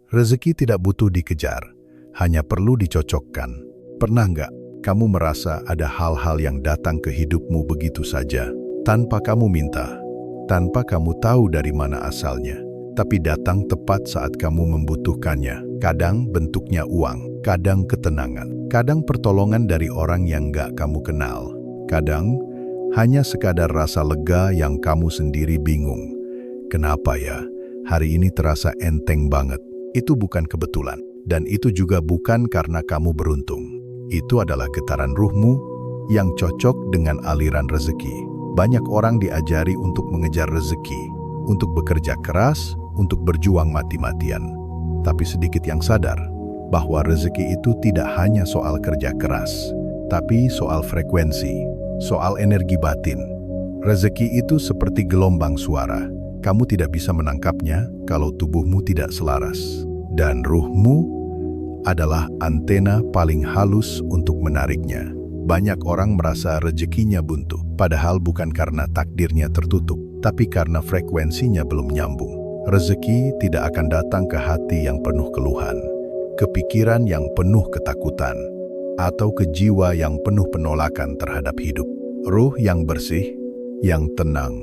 Rezeki tidak butuh dikejar, hanya perlu dicocokkan. Pernah nggak kamu merasa ada hal-hal yang datang ke hidupmu begitu saja, tanpa kamu minta, tanpa kamu tahu dari mana asalnya, tapi datang tepat saat kamu membutuhkannya? Kadang bentuknya uang, kadang ketenangan, kadang pertolongan dari orang yang nggak kamu kenal, kadang hanya sekadar rasa lega yang kamu sendiri bingung. Kenapa ya, hari ini terasa enteng banget? Itu bukan kebetulan, dan itu juga bukan karena kamu beruntung. Itu adalah getaran ruhmu yang cocok dengan aliran rezeki. Banyak orang diajari untuk mengejar rezeki, untuk bekerja keras, untuk berjuang mati-matian. Tapi sedikit yang sadar bahwa rezeki itu tidak hanya soal kerja keras, tapi soal frekuensi, soal energi batin. Rezeki itu seperti gelombang suara. Kamu tidak bisa menangkapnya kalau tubuhmu tidak selaras. Dan ruhmu adalah antena paling halus untuk menariknya. Banyak orang merasa rezekinya buntu, padahal bukan karena takdirnya tertutup, tapi karena frekuensinya belum nyambung. Rezeki tidak akan datang ke hati yang penuh keluhan, ke pikiran yang penuh ketakutan, atau ke jiwa yang penuh penolakan terhadap hidup. Ruh yang bersih, yang tenang,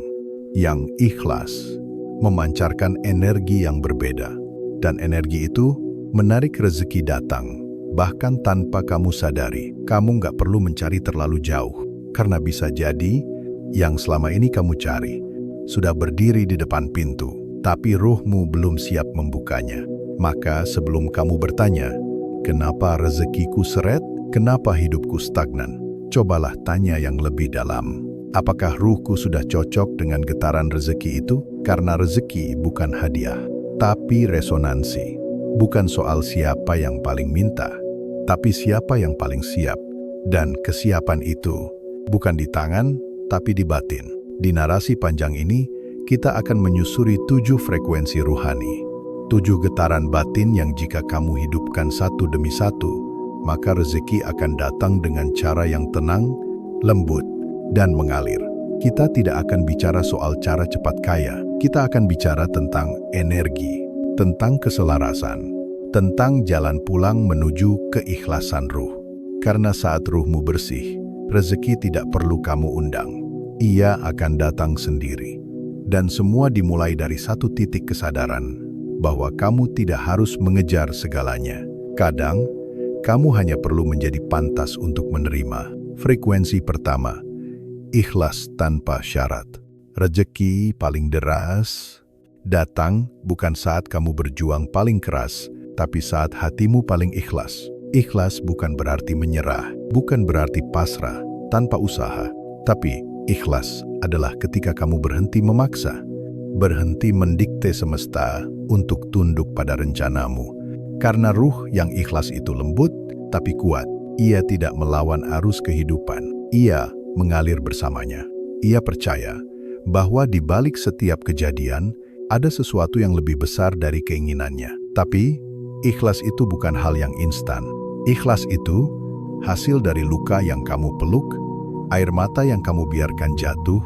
yang ikhlas, memancarkan energi yang berbeda. Dan energi itu menarik rezeki datang, bahkan tanpa kamu sadari. Kamu nggak perlu mencari terlalu jauh, karena bisa jadi yang selama ini kamu cari sudah berdiri di depan pintu, tapi ruhmu belum siap membukanya. Maka sebelum kamu bertanya, kenapa rezekiku seret? Kenapa hidupku stagnan? Cobalah tanya yang lebih dalam. Apakah ruhku sudah cocok dengan getaran rezeki itu? Karena rezeki bukan hadiah, tapi resonansi. Bukan soal siapa yang paling minta, tapi siapa yang paling siap. Dan kesiapan itu bukan di tangan, tapi di batin. Di narasi panjang ini, kita akan menyusuri 7 frekuensi ruhani, 7 getaran batin yang jika kamu hidupkan satu demi satu, maka rezeki akan datang dengan cara yang tenang, lembut, dan mengalir. Kita tidak akan bicara soal cara cepat kaya, kita akan bicara tentang energi, tentang keselarasan, tentang jalan pulang menuju keikhlasan ruh. Karena saat ruhmu bersih, rezeki tidak perlu kamu undang. Ia akan datang sendiri. Dan semua dimulai dari satu titik kesadaran bahwa kamu tidak harus mengejar segalanya. Kadang, kamu hanya perlu menjadi pantas untuk menerima. Frekuensi pertama, ikhlas tanpa syarat. Rezeki paling deras datang bukan saat kamu berjuang paling keras, tapi saat hatimu paling ikhlas. Ikhlas bukan berarti menyerah, bukan berarti pasrah tanpa usaha, tapi ikhlas adalah ketika kamu berhenti memaksa, berhenti mendikte semesta untuk tunduk pada rencanamu. Karena ruh yang ikhlas itu lembut tapi kuat. Ia tidak melawan arus kehidupan, ia mengalir bersamanya. Ia percaya bahwa di balik setiap kejadian ada sesuatu yang lebih besar dari keinginannya. Tapi ikhlas itu bukan hal yang instan. Ikhlas itu hasil dari luka yang kamu peluk, air mata yang kamu biarkan jatuh,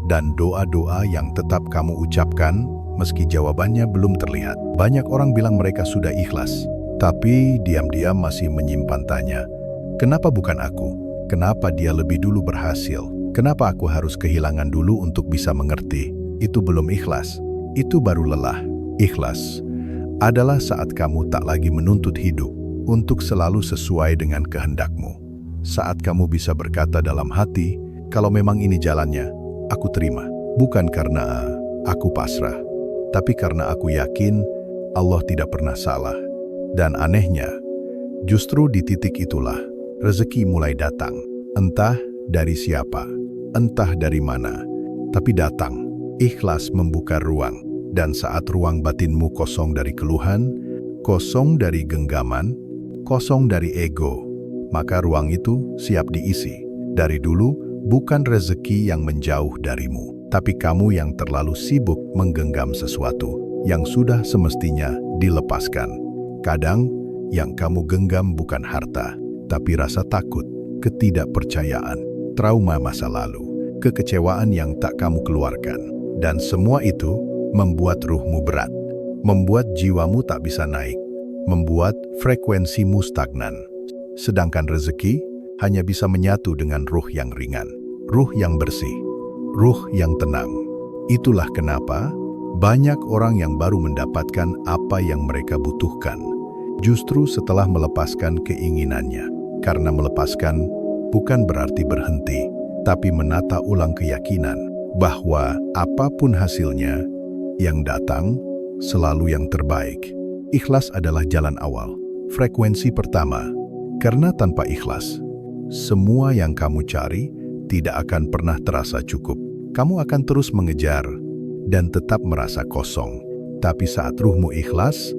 dan doa-doa yang tetap kamu ucapkan meski jawabannya belum terlihat. Banyak orang bilang mereka sudah ikhlas, tapi diam-diam masih menyimpan tanya. Kenapa bukan aku? Kenapa dia lebih dulu berhasil? Kenapa aku harus kehilangan dulu untuk bisa mengerti? Itu belum ikhlas. Itu baru lelah. Ikhlas adalah saat kamu tak lagi menuntut hidup untuk selalu sesuai dengan kehendakmu. Saat kamu bisa berkata dalam hati, kalau memang ini jalannya, aku terima. Bukan karena aku pasrah, tapi karena aku yakin Allah tidak pernah salah. Dan anehnya, justru di titik itulah rezeki mulai datang. Entah dari siapa, entah dari mana, tapi datang. Ikhlas membuka ruang. Dan saat ruang batinmu kosong dari keluhan, kosong dari genggaman, kosong dari ego, maka ruang itu siap diisi. Dari dulu, bukan rezeki yang menjauh darimu, tapi kamu yang terlalu sibuk menggenggam sesuatu yang sudah semestinya dilepaskan. Kadang, yang kamu genggam bukan harta, tapi rasa takut, ketidakpercayaan, trauma masa lalu, kekecewaan yang tak kamu keluarkan. Dan semua itu membuat ruhmu berat, membuat jiwamu tak bisa naik. membuat frekuensimu stagnan. Sedangkan rezeki hanya bisa menyatu dengan ruh yang ringan, ruh yang bersih, ruh yang tenang. Itulah kenapa banyak orang yang baru mendapatkan apa yang mereka butuhkan, justru setelah melepaskan keinginannya. Karena melepaskan bukan berarti berhenti, tapi menata ulang keyakinan bahwa apapun hasilnya, yang datang selalu yang terbaik. Ikhlas adalah jalan awal, frekuensi pertama. Karena tanpa ikhlas, semua yang kamu cari tidak akan pernah terasa cukup. Kamu akan terus mengejar dan tetap merasa kosong. Tapi saat ruhmu ikhlas,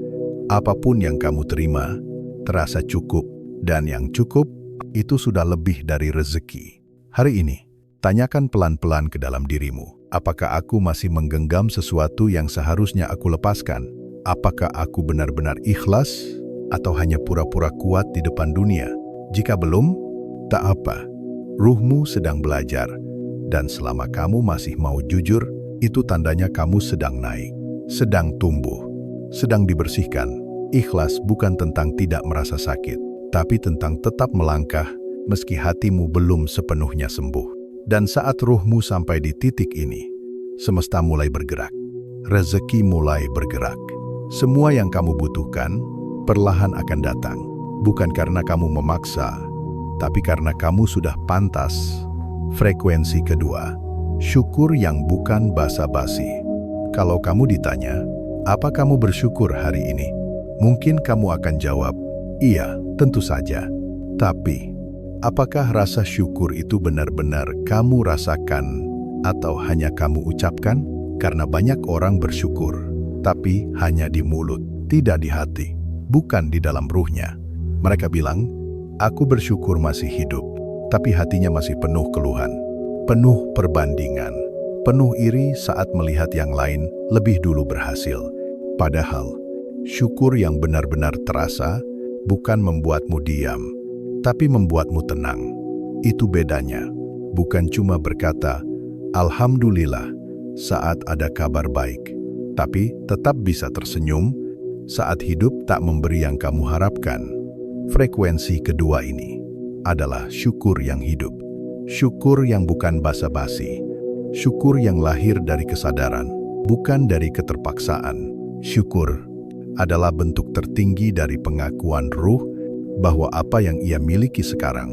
apapun yang kamu terima terasa cukup. Dan yang cukup itu sudah lebih dari rezeki. Hari ini, tanyakan pelan-pelan ke dalam dirimu. Apakah aku masih menggenggam sesuatu yang seharusnya aku lepaskan? Apakah aku benar-benar ikhlas atau hanya pura-pura kuat di depan dunia? Jika belum, tak apa. Ruhmu sedang belajar. Dan selama kamu masih mau jujur, itu tandanya kamu sedang naik, sedang tumbuh, sedang dibersihkan. Ikhlas bukan tentang tidak merasa sakit, tapi tentang tetap melangkah meski hatimu belum sepenuhnya sembuh. Dan saat ruhmu sampai di titik ini, semesta mulai bergerak, rezeki mulai bergerak. Semua yang kamu butuhkan perlahan akan datang, bukan karena kamu memaksa, tapi karena kamu sudah pantas. Frekuensi kedua, syukur yang bukan basa-basi. Kalau kamu ditanya, apa kamu bersyukur hari ini? Mungkin kamu akan jawab, iya, tentu saja. Tapi, apakah rasa syukur itu benar-benar kamu rasakan atau hanya kamu ucapkan? Karena banyak orang bersyukur, tapi hanya di mulut, tidak di hati, bukan di dalam ruhnya. Mereka bilang, aku bersyukur masih hidup, tapi hatinya masih penuh keluhan, penuh perbandingan, penuh iri saat melihat yang lain lebih dulu berhasil. Padahal, syukur yang benar-benar terasa bukan membuatmu diam, tapi membuatmu tenang. Itu bedanya. Bukan cuma berkata, Alhamdulillah, saat ada kabar baik, tapi tetap bisa tersenyum saat hidup tak memberi yang kamu harapkan. Frekuensi kedua ini adalah syukur yang hidup. Syukur yang bukan basa-basi. Syukur yang lahir dari kesadaran, bukan dari keterpaksaan. Syukur adalah bentuk tertinggi dari pengakuan ruh bahwa apa yang ia miliki sekarang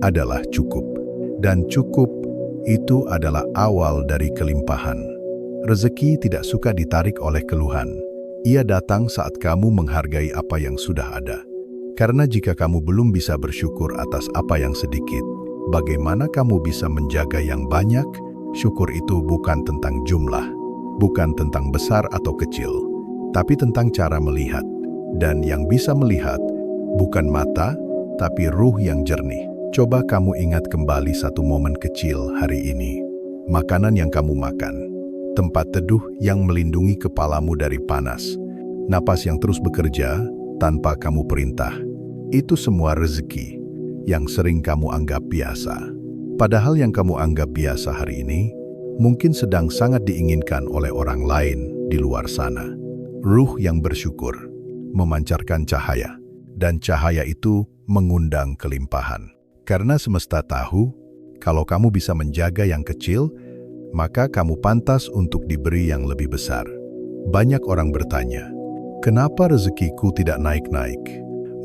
adalah cukup. Dan cukup itu adalah awal dari kelimpahan. Rezeki tidak suka ditarik oleh keluhan. Ia datang saat kamu menghargai apa yang sudah ada. Karena jika kamu belum bisa bersyukur atas apa yang sedikit, bagaimana kamu bisa menjaga yang banyak? Syukur itu bukan tentang jumlah, bukan tentang besar atau kecil, tapi tentang cara melihat. Dan yang bisa melihat bukan mata, tapi ruh yang jernih. Coba kamu ingat kembali satu momen kecil hari ini. Makanan yang kamu makan, tempat teduh yang melindungi kepalamu dari panas, napas yang terus bekerja tanpa kamu perintah. Itu semua rezeki yang sering kamu anggap biasa. Padahal yang kamu anggap biasa hari ini mungkin sedang sangat diinginkan oleh orang lain di luar sana. Ruh yang bersyukur memancarkan cahaya, dan cahaya itu mengundang kelimpahan. Karena semesta tahu, kalau kamu bisa menjaga yang kecil, maka kamu pantas untuk diberi yang lebih besar. Banyak orang bertanya, kenapa rezekiku tidak naik-naik?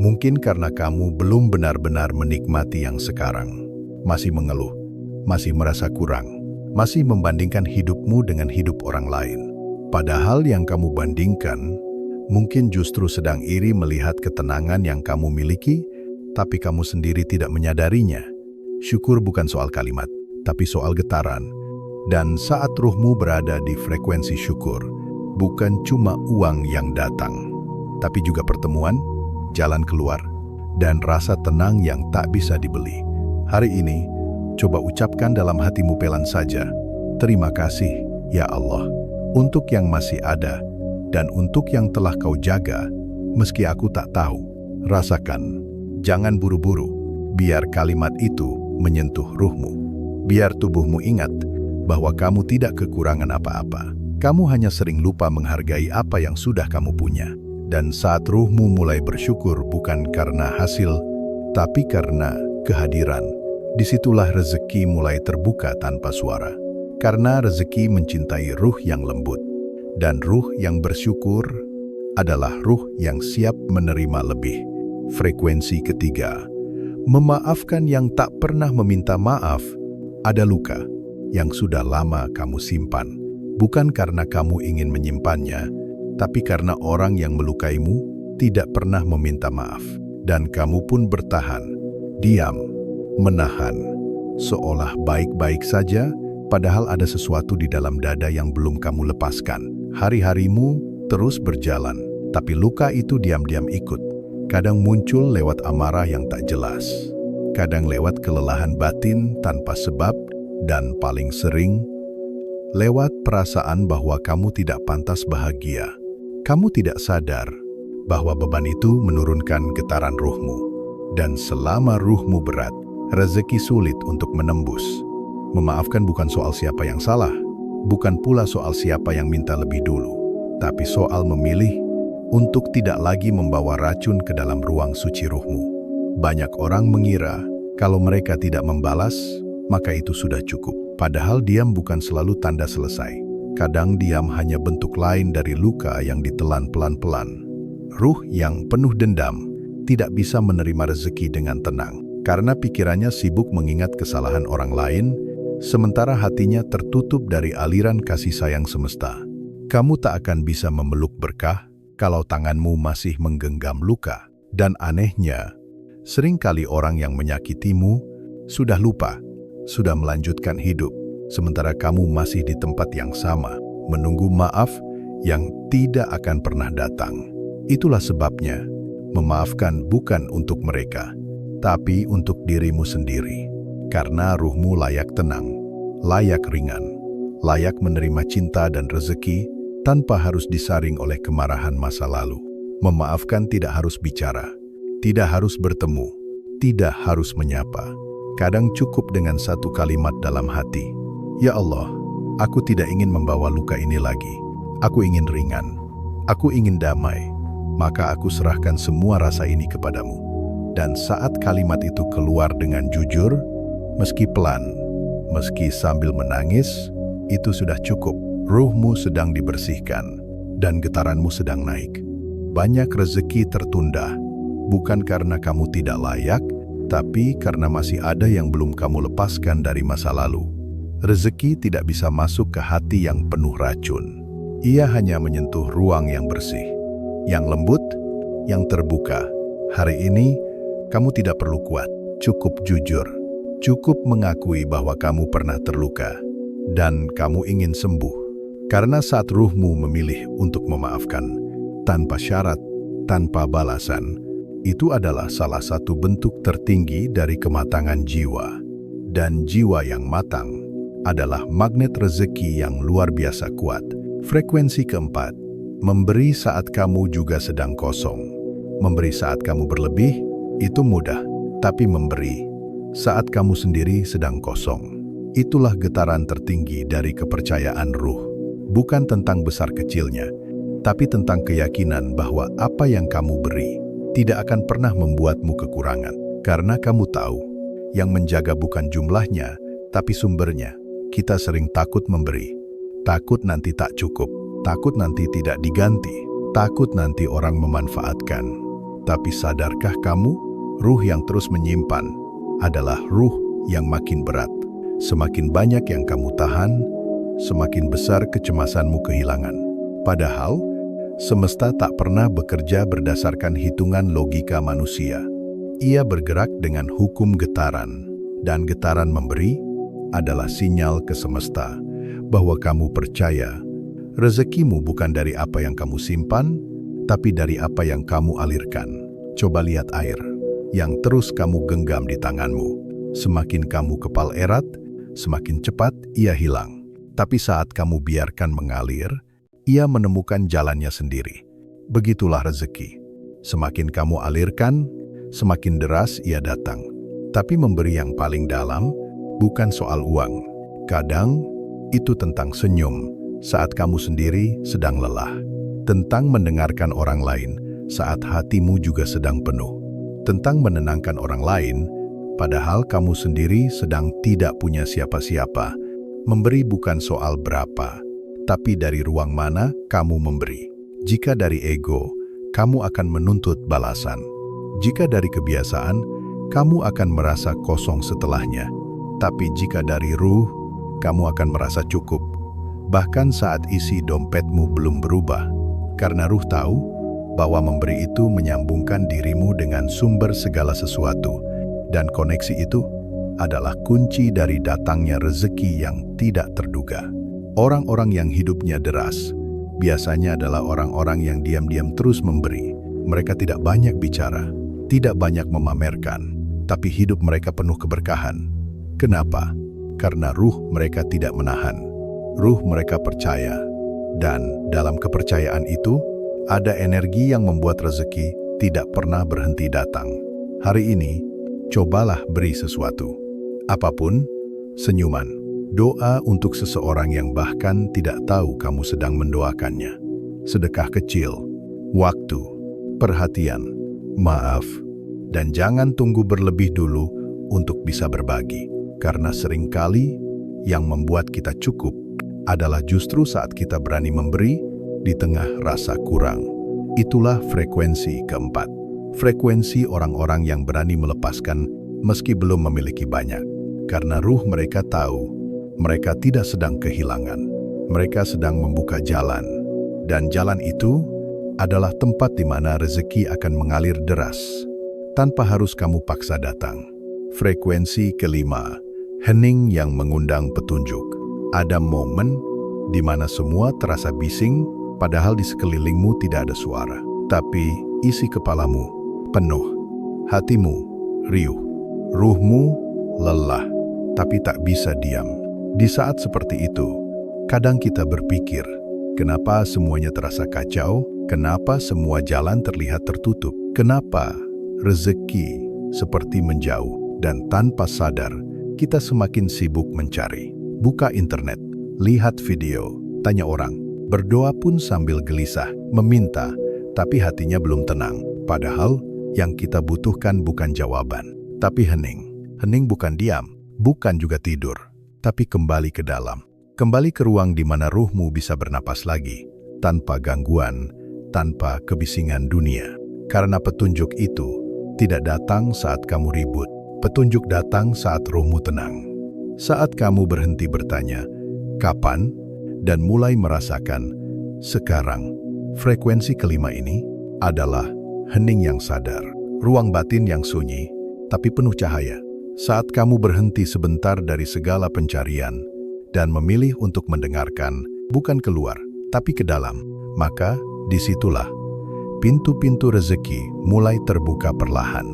Mungkin karena kamu belum benar-benar menikmati yang sekarang. Masih mengeluh, masih merasa kurang, masih membandingkan hidupmu dengan hidup orang lain. Padahal yang kamu bandingkan mungkin justru sedang iri melihat ketenangan yang kamu miliki, tapi kamu sendiri tidak menyadarinya. Syukur bukan soal kalimat, tapi soal getaran. Dan saat ruhmu berada di frekuensi syukur, bukan cuma uang yang datang, tapi juga pertemuan, jalan keluar, dan rasa tenang yang tak bisa dibeli. Hari ini, coba ucapkan dalam hatimu pelan saja, terima kasih, ya Allah, untuk yang masih ada, dan untuk yang telah kau jaga, meski aku tak tahu. Rasakan, jangan buru-buru, biar kalimat itu menyentuh ruhmu. Biar tubuhmu ingat bahwa kamu tidak kekurangan apa-apa. Kamu hanya sering lupa menghargai apa yang sudah kamu punya. Dan saat ruhmu mulai bersyukur bukan karena hasil, tapi karena kehadiran, disitulah rezeki mulai terbuka tanpa suara. Karena rezeki mencintai ruh yang lembut, dan ruh yang bersyukur adalah ruh yang siap menerima lebih. Frekuensi ketiga, memaafkan yang tak pernah meminta maaf. Ada luka yang sudah lama kamu simpan, bukan karena kamu ingin menyimpannya, tapi karena orang yang melukaimu tidak pernah meminta maaf. Dan kamu pun bertahan, diam, menahan, seolah baik-baik saja, padahal ada sesuatu di dalam dada yang belum kamu lepaskan. Hari-harimu terus berjalan, tapi luka itu diam-diam ikut. Kadang muncul lewat amarah yang tak jelas, kadang lewat kelelahan batin tanpa sebab, dan paling sering lewat perasaan bahwa kamu tidak pantas bahagia. Kamu tidak sadar bahwa beban itu menurunkan getaran ruhmu. Dan selama ruhmu berat, rezeki sulit untuk menembus. Memaafkan bukan soal siapa yang salah, bukan pula soal siapa yang minta lebih dulu, tapi soal memilih untuk tidak lagi membawa racun ke dalam ruang suci ruhmu. Banyak orang mengira kalau mereka tidak membalas, maka itu sudah cukup. Padahal diam bukan selalu tanda selesai. Kadang diam hanya bentuk lain dari luka yang ditelan pelan-pelan. Ruh yang penuh dendam tidak bisa menerima rezeki dengan tenang, karena pikirannya sibuk mengingat kesalahan orang lain, sementara hatinya tertutup dari aliran kasih sayang semesta. Kamu tak akan bisa memeluk berkah kalau tanganmu masih menggenggam luka. Dan anehnya, seringkali orang yang menyakitimu sudah lupa, sudah melanjutkan hidup, sementara kamu masih di tempat yang sama, menunggu maaf yang tidak akan pernah datang. Itulah sebabnya, memaafkan bukan untuk mereka, tapi untuk dirimu sendiri. Karena ruhmu layak tenang, layak ringan, layak menerima cinta dan rezeki tanpa harus disaring oleh kemarahan masa lalu. Memaafkan tidak harus bicara, tidak harus bertemu, tidak harus menyapa. Kadang cukup dengan satu kalimat dalam hati. Ya Allah, aku tidak ingin membawa luka ini lagi. Aku ingin ringan. Aku ingin damai. Maka aku serahkan semua rasa ini kepadamu. Dan saat kalimat itu keluar dengan jujur, meski pelan, meski sambil menangis, itu sudah cukup. Ruhmu sedang dibersihkan, dan getaranmu sedang naik. Banyak rezeki tertunda, bukan karena kamu tidak layak, tapi karena masih ada yang belum kamu lepaskan dari masa lalu. Rezeki tidak bisa masuk ke hati yang penuh racun. Ia hanya menyentuh ruang yang bersih, yang lembut, yang terbuka. Hari ini, kamu tidak perlu kuat, cukup jujur. Cukup mengakui bahwa kamu pernah terluka, dan kamu ingin sembuh. Karena saat ruhmu memilih untuk memaafkan, tanpa syarat, tanpa balasan, itu adalah salah satu bentuk tertinggi dari kematangan jiwa. Dan jiwa yang matang adalah magnet rezeki yang luar biasa kuat. Frekuensi keempat, memberi saat kamu juga sedang kosong. Memberi saat kamu berlebih, itu mudah, tapi memberi saat kamu sendiri sedang kosong, itulah getaran tertinggi dari kepercayaan ruh. Bukan tentang besar kecilnya, tapi tentang keyakinan bahwa apa yang kamu beri tidak akan pernah membuatmu kekurangan. Karena kamu tahu, yang menjaga bukan jumlahnya, tapi sumbernya. Kita sering takut memberi, takut nanti tak cukup, takut nanti tidak diganti, takut nanti orang memanfaatkan. Tapi sadarkah kamu, ruh yang terus menyimpan adalah ruh yang makin berat. Semakin banyak yang kamu tahan, semakin besar kecemasanmu kehilangan. Padahal, semesta tak pernah bekerja berdasarkan hitungan logika manusia. Ia bergerak dengan hukum getaran, dan getaran memberi adalah sinyal ke semesta bahwa kamu percaya rezekimu bukan dari apa yang kamu simpan, tapi dari apa yang kamu alirkan. Coba lihat air yang terus kamu genggam di tanganmu. Semakin kamu kepal erat, semakin cepat ia hilang. Tapi saat kamu biarkan mengalir, ia menemukan jalannya sendiri. Begitulah rezeki. Semakin kamu alirkan, semakin deras ia datang. Tapi memberi yang paling dalam bukan soal uang. Kadang itu tentang senyum saat kamu sendiri sedang lelah. Tentang mendengarkan orang lain saat hatimu juga sedang penuh. Tentang menenangkan orang lain, padahal kamu sendiri sedang tidak punya siapa-siapa. Memberi bukan soal berapa, tapi dari ruang mana kamu memberi. Jika dari ego, kamu akan menuntut balasan. Jika dari kebiasaan, kamu akan merasa kosong setelahnya. Tapi jika dari ruh, kamu akan merasa cukup. Bahkan saat isi dompetmu belum berubah. Karena ruh tahu bahwa memberi itu menyambungkan dirimu dengan sumber segala sesuatu. Dan koneksi itu adalah kunci dari datangnya rezeki yang tidak terduga. Orang-orang yang hidupnya deras biasanya adalah orang-orang yang diam-diam terus memberi. Mereka tidak banyak bicara, tidak banyak memamerkan, tapi hidup mereka penuh keberkahan. Kenapa? Karena ruh mereka tidak menahan. Ruh mereka percaya. Dan dalam kepercayaan itu, ada energi yang membuat rezeki tidak pernah berhenti datang. Hari ini, cobalah beri sesuatu. Apapun, senyuman, doa untuk seseorang yang bahkan tidak tahu kamu sedang mendoakannya. Sedekah kecil, waktu, perhatian, maaf, dan jangan tunggu berlebih dulu untuk bisa berbagi. Karena seringkali yang membuat kita cukup adalah justru saat kita berani memberi di tengah rasa kurang. Itulah frekuensi keempat. Frekuensi orang-orang yang berani melepaskan meski belum memiliki banyak. Karena ruh mereka tahu, mereka tidak sedang kehilangan. Mereka sedang membuka jalan. Dan jalan itu adalah tempat di mana rezeki akan mengalir deras, tanpa harus kamu paksa datang. Frekuensi kelima, hening yang mengundang petunjuk. Ada momen di mana semua terasa bising, padahal di sekelilingmu tidak ada suara. Tapi isi kepalamu penuh, hatimu riuh, ruhmu lelah, tapi tak bisa diam. Di saat seperti itu, kadang kita berpikir, kenapa semuanya terasa kacau? Kenapa semua jalan terlihat tertutup? Kenapa rezeki seperti menjauh? Dan tanpa sadar, kita semakin sibuk mencari. Buka internet, lihat video, tanya orang, berdoa pun sambil gelisah, meminta, tapi hatinya belum tenang. Padahal yang kita butuhkan bukan jawaban, tapi hening. Hening bukan diam, bukan juga tidur, tapi kembali ke dalam. Kembali ke ruang di mana ruhmu bisa bernapas lagi, tanpa gangguan, tanpa kebisingan dunia. Karena petunjuk itu tidak datang saat kamu ribut. Petunjuk datang saat ruhmu tenang. Saat kamu berhenti bertanya, kapan? Dan mulai merasakan, sekarang. Frekuensi kelima ini adalah hening yang sadar. Ruang batin yang sunyi, tapi penuh cahaya. Saat kamu berhenti sebentar dari segala pencarian dan memilih untuk mendengarkan, bukan keluar, tapi ke dalam, maka disitulah pintu-pintu rezeki mulai terbuka perlahan.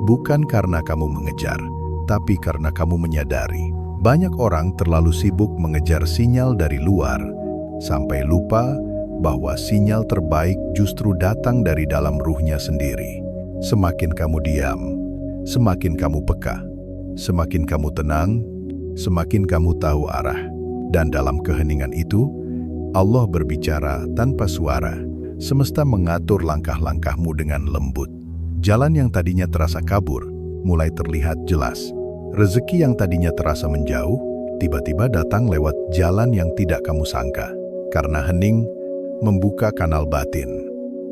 Bukan karena kamu mengejar, tapi karena kamu menyadari. Banyak orang terlalu sibuk mengejar sinyal dari luar, sampai lupa bahwa sinyal terbaik justru datang dari dalam ruhnya sendiri. Semakin kamu diam, semakin kamu peka. Semakin kamu tenang, semakin kamu tahu arah. Dan dalam keheningan itu, Allah berbicara tanpa suara. Semesta mengatur langkah-langkahmu dengan lembut. Jalan yang tadinya terasa kabur, mulai terlihat jelas. Rezeki yang tadinya terasa menjauh, tiba-tiba datang lewat jalan yang tidak kamu sangka. Karena hening membuka kanal batin.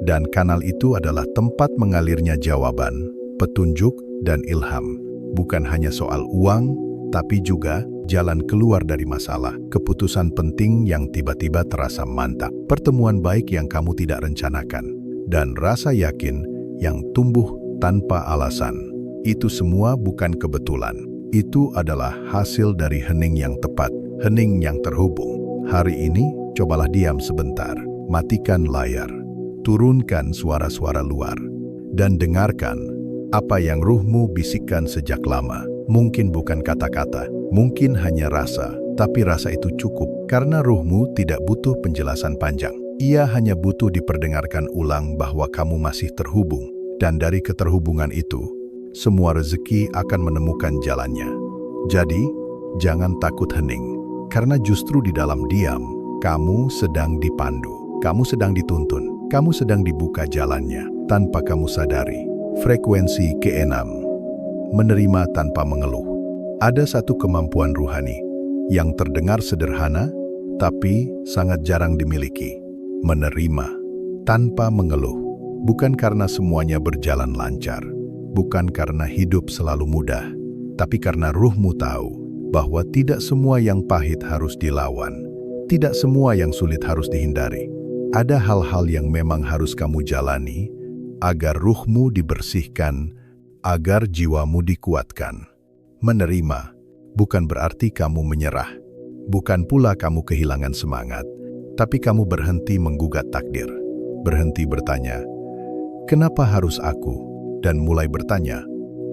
Dan kanal itu adalah tempat mengalirnya jawaban, petunjuk, dan ilham. Bukan hanya soal uang, tapi juga jalan keluar dari masalah, keputusan penting yang tiba-tiba terasa mantap, pertemuan baik yang kamu tidak rencanakan, dan rasa yakin yang tumbuh tanpa alasan. Itu semua bukan kebetulan. Itu adalah hasil dari hening yang tepat, hening yang terhubung. Hari ini, cobalah diam sebentar, matikan layar, turunkan suara-suara luar, dan dengarkan apa yang ruhmu bisikkan sejak lama. Mungkin bukan kata-kata, mungkin hanya rasa, tapi rasa itu cukup karena ruhmu tidak butuh penjelasan panjang. Ia hanya butuh diperdengarkan ulang bahwa kamu masih terhubung, dan dari keterhubungan itu, semua rezeki akan menemukan jalannya. Jadi, jangan takut hening, karena justru di dalam diam, kamu sedang dipandu, kamu sedang dituntun, kamu sedang dibuka jalannya. tanpa kamu sadari. Frekuensi keenam, menerima tanpa mengeluh. Ada satu kemampuan ruhani yang terdengar sederhana, tapi sangat jarang dimiliki. Menerima tanpa mengeluh. Bukan karena semuanya berjalan lancar, bukan karena hidup selalu mudah, tapi karena ruhmu tahu bahwa tidak semua yang pahit harus dilawan, tidak semua yang sulit harus dihindari. Ada hal-hal yang memang harus kamu jalani agar ruhmu dibersihkan, agar jiwamu dikuatkan. Menerima bukan berarti kamu menyerah, bukan pula kamu kehilangan semangat, tapi kamu berhenti menggugat takdir, berhenti bertanya, "Kenapa harus aku?" dan mulai bertanya,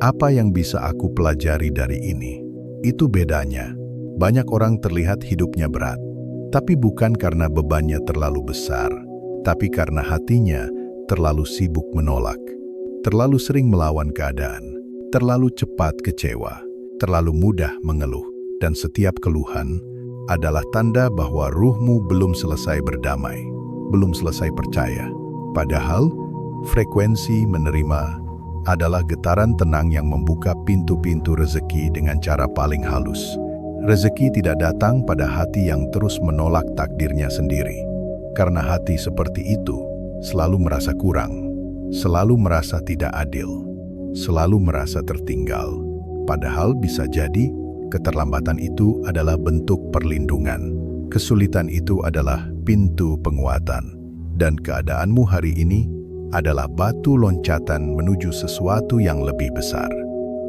"Apa yang bisa aku pelajari dari ini?" Itu bedanya. Banyak orang terlihat hidupnya berat, tapi bukan karena bebannya terlalu besar, tapi karena hatinya terlalu sibuk menolak, terlalu sering melawan keadaan, terlalu cepat kecewa, terlalu mudah mengeluh, dan setiap keluhan adalah tanda bahwa ruhmu belum selesai berdamai, belum selesai percaya. Padahal, frekuensi menerima adalah getaran tenang yang membuka pintu-pintu rezeki dengan cara paling halus. Rezeki tidak datang pada hati yang terus menolak takdirnya sendiri. Karena hati seperti itu selalu merasa kurang, selalu merasa tidak adil, selalu merasa tertinggal. Padahal bisa jadi keterlambatan itu adalah bentuk perlindungan. Kesulitan itu adalah pintu penguatan. Dan keadaanmu hari ini adalah batu loncatan menuju sesuatu yang lebih besar.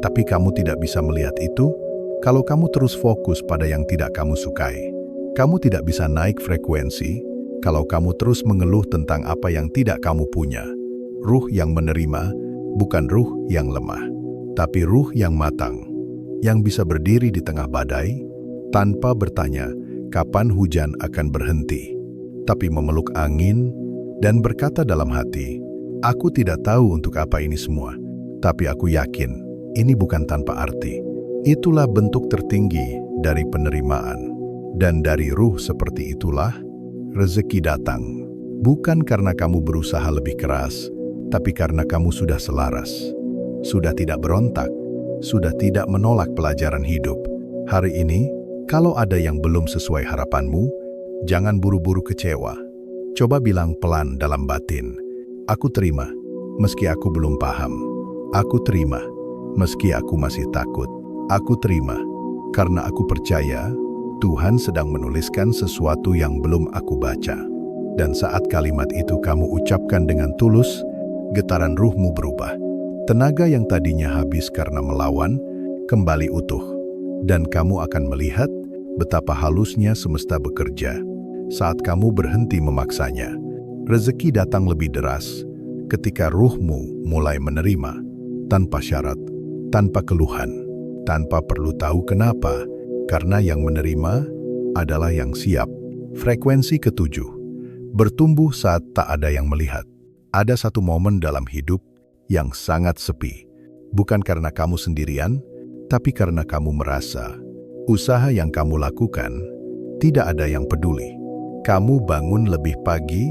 Tapi kamu tidak bisa melihat itu kalau kamu terus fokus pada yang tidak kamu sukai. Kamu tidak bisa naik frekuensi kalau kamu terus mengeluh tentang apa yang tidak kamu punya. Ruh yang menerima bukan ruh yang lemah, tapi ruh yang matang, yang bisa berdiri di tengah badai tanpa bertanya kapan hujan akan berhenti, tapi memeluk angin dan berkata dalam hati, "Aku tidak tahu untuk apa ini semua, tapi aku yakin ini bukan tanpa arti." Itulah bentuk tertinggi dari penerimaan. Dan dari ruh seperti itulah rezeki datang. Bukan karena kamu berusaha lebih keras, tapi karena kamu sudah selaras. Sudah tidak berontak, sudah tidak menolak pelajaran hidup. Hari ini, kalau ada yang belum sesuai harapanmu, jangan buru-buru kecewa. Coba bilang pelan dalam batin, "Aku terima, meski aku belum paham. Aku terima, meski aku masih takut. Aku terima, karena aku percaya Tuhan sedang menuliskan sesuatu yang belum aku baca." Dan saat kalimat itu kamu ucapkan dengan tulus, getaran ruhmu berubah. Tenaga yang tadinya habis karena melawan, kembali utuh. Dan kamu akan melihat betapa halusnya semesta bekerja. Saat kamu berhenti memaksanya, rezeki datang lebih deras ketika ruhmu mulai menerima, tanpa syarat, tanpa keluhan, tanpa perlu tahu kenapa, karena yang menerima adalah yang siap. Frekuensi ketujuh, bertumbuh saat tak ada yang melihat. Ada satu momen dalam hidup yang sangat sepi, bukan karena kamu sendirian, tapi karena kamu merasa usaha yang kamu lakukan tidak ada yang peduli. Kamu bangun lebih pagi,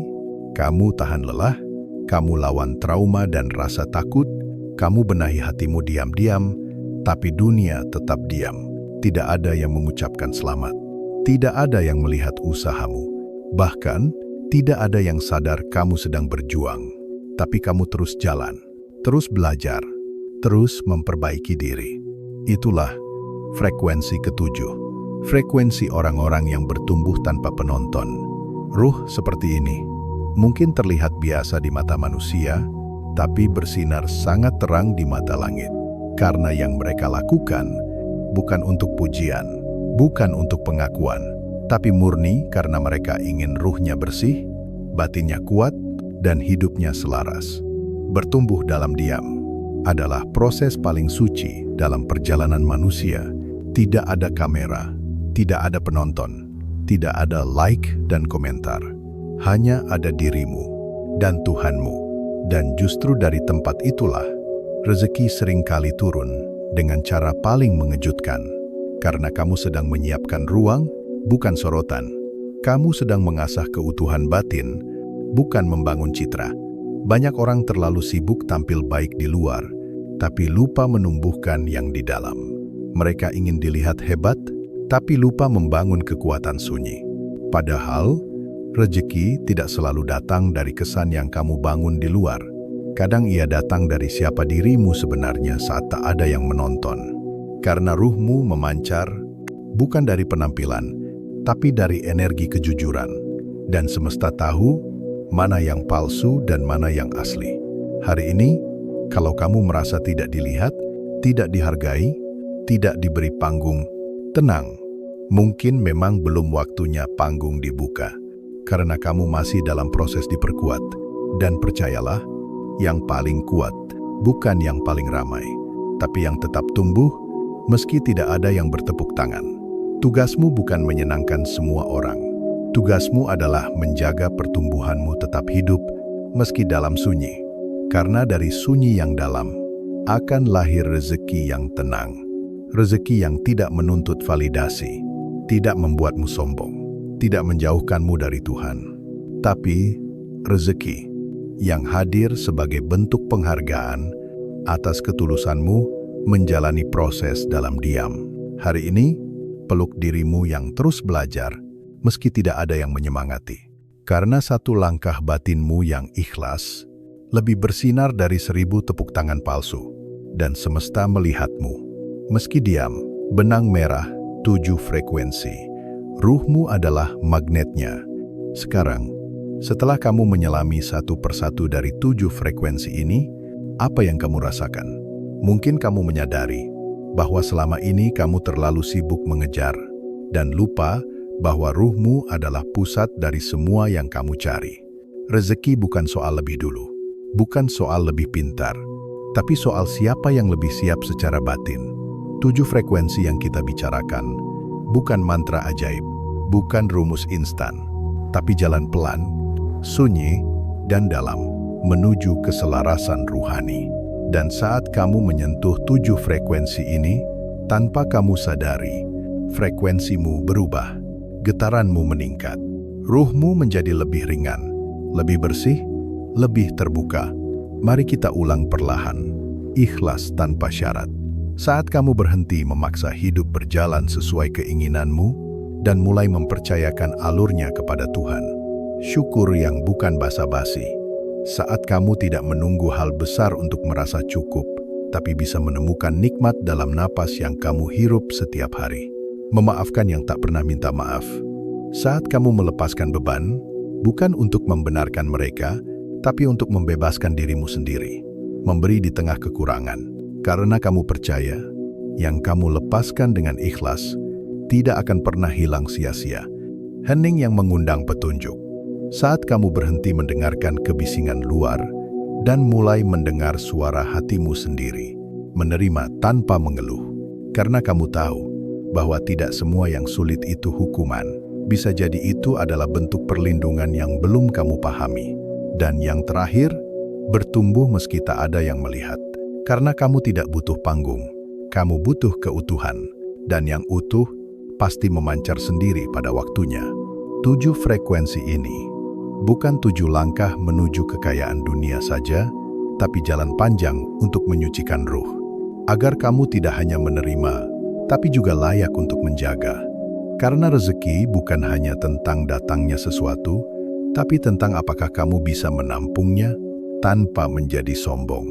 kamu tahan lelah, kamu lawan trauma dan rasa takut, kamu benahi hatimu diam-diam, tapi dunia tetap diam. Tidak ada yang mengucapkan selamat. Tidak ada yang melihat usahamu. Bahkan, tidak ada yang sadar kamu sedang berjuang. Tapi kamu terus jalan, terus belajar, terus memperbaiki diri. Itulah frekuensi ketujuh. Frekuensi orang-orang yang bertumbuh tanpa penonton. Ruh seperti ini mungkin terlihat biasa di mata manusia, tapi bersinar sangat terang di mata langit. Karena yang mereka lakukan bukan untuk pujian, bukan untuk pengakuan, tapi murni karena mereka ingin ruhnya bersih, batinnya kuat, dan hidupnya selaras. Bertumbuh dalam diam adalah proses paling suci dalam perjalanan manusia. Tidak ada kamera, tidak ada penonton, tidak ada like dan komentar. Hanya ada dirimu dan Tuhanmu. Dan justru dari tempat itulah rezeki seringkali turun dengan cara paling mengejutkan. Karena kamu sedang menyiapkan ruang, bukan sorotan. Kamu sedang mengasah keutuhan batin, bukan membangun citra. Banyak orang terlalu sibuk tampil baik di luar, tapi lupa menumbuhkan yang di dalam. Mereka ingin dilihat hebat, tapi lupa membangun kekuatan sunyi. Padahal, rezeki tidak selalu datang dari kesan yang kamu bangun di luar. Kadang ia datang dari siapa dirimu sebenarnya saat tak ada yang menonton. Karena ruhmu memancar, bukan dari penampilan, tapi dari energi kejujuran. Dan semesta tahu mana yang palsu dan mana yang asli. Hari ini, kalau kamu merasa tidak dilihat, tidak dihargai, tidak diberi panggung, tenang. Mungkin memang belum waktunya panggung dibuka, karena kamu masih dalam proses diperkuat. Dan percayalah, yang paling kuat bukan yang paling ramai, tapi yang tetap tumbuh meski tidak ada yang bertepuk tangan. Tugasmu bukan menyenangkan semua orang. Tugasmu adalah menjaga pertumbuhanmu tetap hidup meski dalam sunyi. Karena dari sunyi yang dalam akan lahir rezeki yang tenang. Rezeki yang tidak menuntut validasi, tidak membuatmu sombong, tidak menjauhkanmu dari Tuhan. Tapi rezeki yang hadir sebagai bentuk penghargaan atas ketulusanmu menjalani proses dalam diam. Hari ini, peluk dirimu yang terus belajar, meski tidak ada yang menyemangati. Karena satu langkah batinmu yang ikhlas lebih bersinar dari 1000 tepuk tangan palsu. Dan semesta melihatmu. Meski diam, benang merah 7 frekuensi. Ruhmu adalah magnetnya. Sekarang, setelah kamu menyelami satu persatu dari 7 frekuensi ini, apa yang kamu rasakan? Mungkin kamu menyadari bahwa selama ini kamu terlalu sibuk mengejar dan lupa bahwa ruhmu adalah pusat dari semua yang kamu cari. Rezeki bukan soal lebih dulu, bukan soal lebih pintar, tapi soal siapa yang lebih siap secara batin. 7 frekuensi yang kita bicarakan bukan mantra ajaib, bukan rumus instan, tapi jalan pelan, sunyi, dan dalam menuju keselarasan ruhani. Dan saat kamu menyentuh 7 frekuensi ini, tanpa kamu sadari, frekuensimu berubah. Getaranmu meningkat, ruhmu menjadi lebih ringan, lebih bersih, lebih terbuka. Mari kita ulang perlahan, ikhlas tanpa syarat. Saat kamu berhenti memaksa hidup berjalan sesuai keinginanmu dan mulai mempercayakan alurnya kepada Tuhan. Syukur yang bukan basa-basi. Saat kamu tidak menunggu hal besar untuk merasa cukup, tapi bisa menemukan nikmat dalam napas yang kamu hirup setiap hari. Memaafkan yang tak pernah minta maaf. Saat kamu melepaskan beban, bukan untuk membenarkan mereka, tapi untuk membebaskan dirimu sendiri. Memberi di tengah kekurangan. Karena kamu percaya, yang kamu lepaskan dengan ikhlas, tidak akan pernah hilang sia-sia. Hening yang mengundang petunjuk. Saat kamu berhenti mendengarkan kebisingan luar, dan mulai mendengar suara hatimu sendiri. Menerima tanpa mengeluh. Karena kamu tahu, bahwa tidak semua yang sulit itu hukuman. Bisa jadi itu adalah bentuk perlindungan yang belum kamu pahami. Dan yang terakhir, bertumbuh meski tak ada yang melihat. Karena kamu tidak butuh panggung, kamu butuh keutuhan. Dan yang utuh pasti memancar sendiri pada waktunya. 7 frekuensi ini bukan 7 langkah menuju kekayaan dunia saja, tapi jalan panjang untuk menyucikan ruh. Agar kamu tidak hanya menerima, tapi juga layak untuk menjaga. Karena rezeki bukan hanya tentang datangnya sesuatu, tapi tentang apakah kamu bisa menampungnya tanpa menjadi sombong,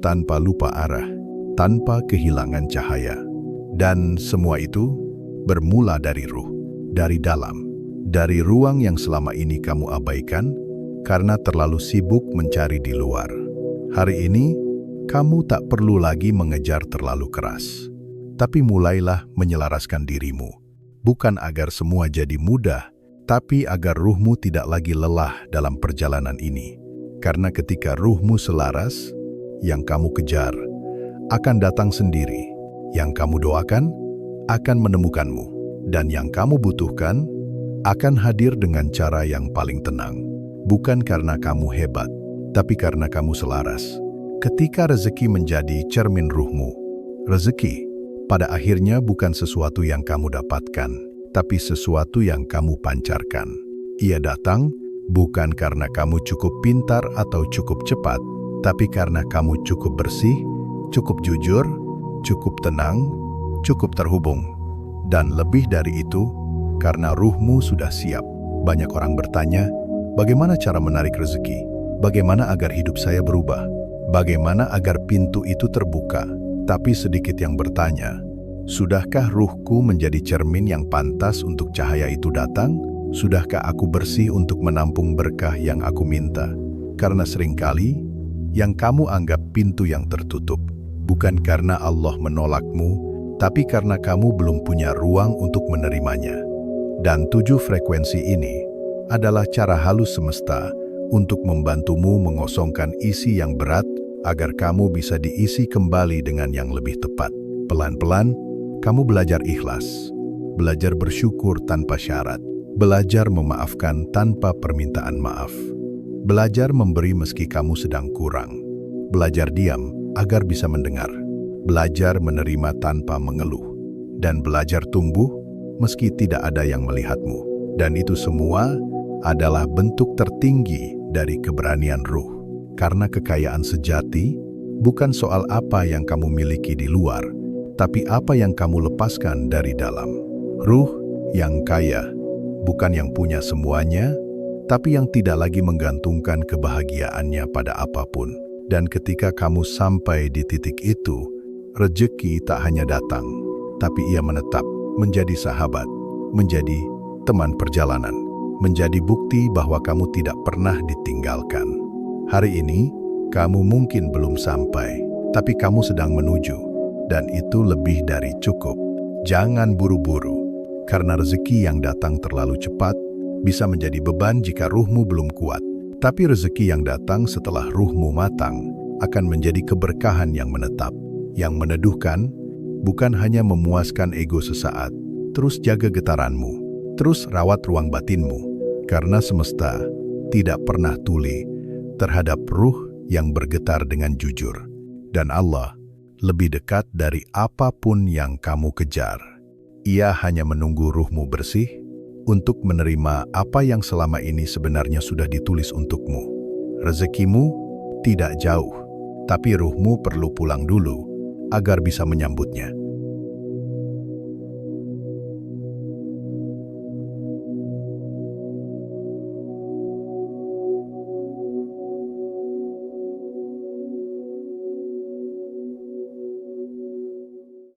tanpa lupa arah, tanpa kehilangan cahaya. Dan semua itu bermula dari ruh, dari dalam, dari ruang yang selama ini kamu abaikan karena terlalu sibuk mencari di luar. Hari ini, kamu tak perlu lagi mengejar terlalu keras. Tapi mulailah menyelaraskan dirimu, bukan agar semua jadi mudah, tapi agar ruhmu tidak lagi lelah dalam perjalanan ini. Karena ketika ruhmu selaras, yang kamu kejar akan datang sendiri, yang kamu doakan akan menemukanmu, dan yang kamu butuhkan akan hadir dengan cara yang paling tenang. Bukan karena kamu hebat, tapi karena kamu selaras. Ketika rezeki menjadi cermin ruhmu, rezeki pada akhirnya bukan sesuatu yang kamu dapatkan, tapi sesuatu yang kamu pancarkan. Ia datang Bukan karena kamu cukup pintar atau cukup cepat, tapi karena kamu cukup bersih, cukup jujur, cukup tenang, cukup terhubung. Dan lebih dari itu, karena ruhmu sudah siap. Banyak orang bertanya, bagaimana cara menarik rezeki? Bagaimana agar hidup saya berubah? Bagaimana agar pintu itu terbuka? Tapi sedikit yang bertanya, sudahkah ruhku menjadi cermin yang pantas untuk cahaya itu datang? Sudahkah aku bersih untuk menampung berkah yang aku minta? Karena seringkali, yang kamu anggap pintu yang tertutup, bukan karena Allah menolakmu, tapi karena kamu belum punya ruang untuk menerimanya. Dan 7 frekuensi ini adalah cara halus semesta untuk membantumu mengosongkan isi yang berat agar kamu bisa diisi kembali dengan yang lebih tepat. Pelan-pelan, kamu belajar ikhlas, belajar bersyukur tanpa syarat, belajar memaafkan tanpa permintaan maaf, belajar memberi meski kamu sedang kurang, belajar diam agar bisa mendengar, belajar menerima tanpa mengeluh, dan belajar tumbuh meski tidak ada yang melihatmu. Dan itu semua adalah bentuk tertinggi dari keberanian ruh. Karena kekayaan sejati bukan soal apa yang kamu miliki di luar, tapi apa yang kamu lepaskan dari dalam. Ruh yang kaya bukan yang punya semuanya, tapi yang tidak lagi menggantungkan kebahagiaannya pada apapun. Dan ketika kamu sampai di titik itu, rezeki tak hanya datang, tapi ia menetap, menjadi sahabat, menjadi teman perjalanan, menjadi bukti bahwa kamu tidak pernah ditinggalkan. Hari ini, kamu mungkin belum sampai, tapi kamu sedang menuju, dan itu lebih dari cukup. Jangan buru-buru, karena rezeki yang datang terlalu cepat bisa menjadi beban jika ruhmu belum kuat. Tapi rezeki yang datang setelah ruhmu matang akan menjadi keberkahan yang menetap, yang meneduhkan, bukan hanya memuaskan ego sesaat. Terus jaga getaranmu, terus rawat ruang batinmu, karena semesta tidak pernah tuli terhadap ruh yang bergetar dengan jujur. Dan Allah lebih dekat dari apapun yang kamu kejar. Ia hanya menunggu ruhmu bersih untuk menerima apa yang selama ini sebenarnya sudah ditulis untukmu. Rezekimu tidak jauh, tapi ruhmu perlu pulang dulu agar bisa menyambutnya.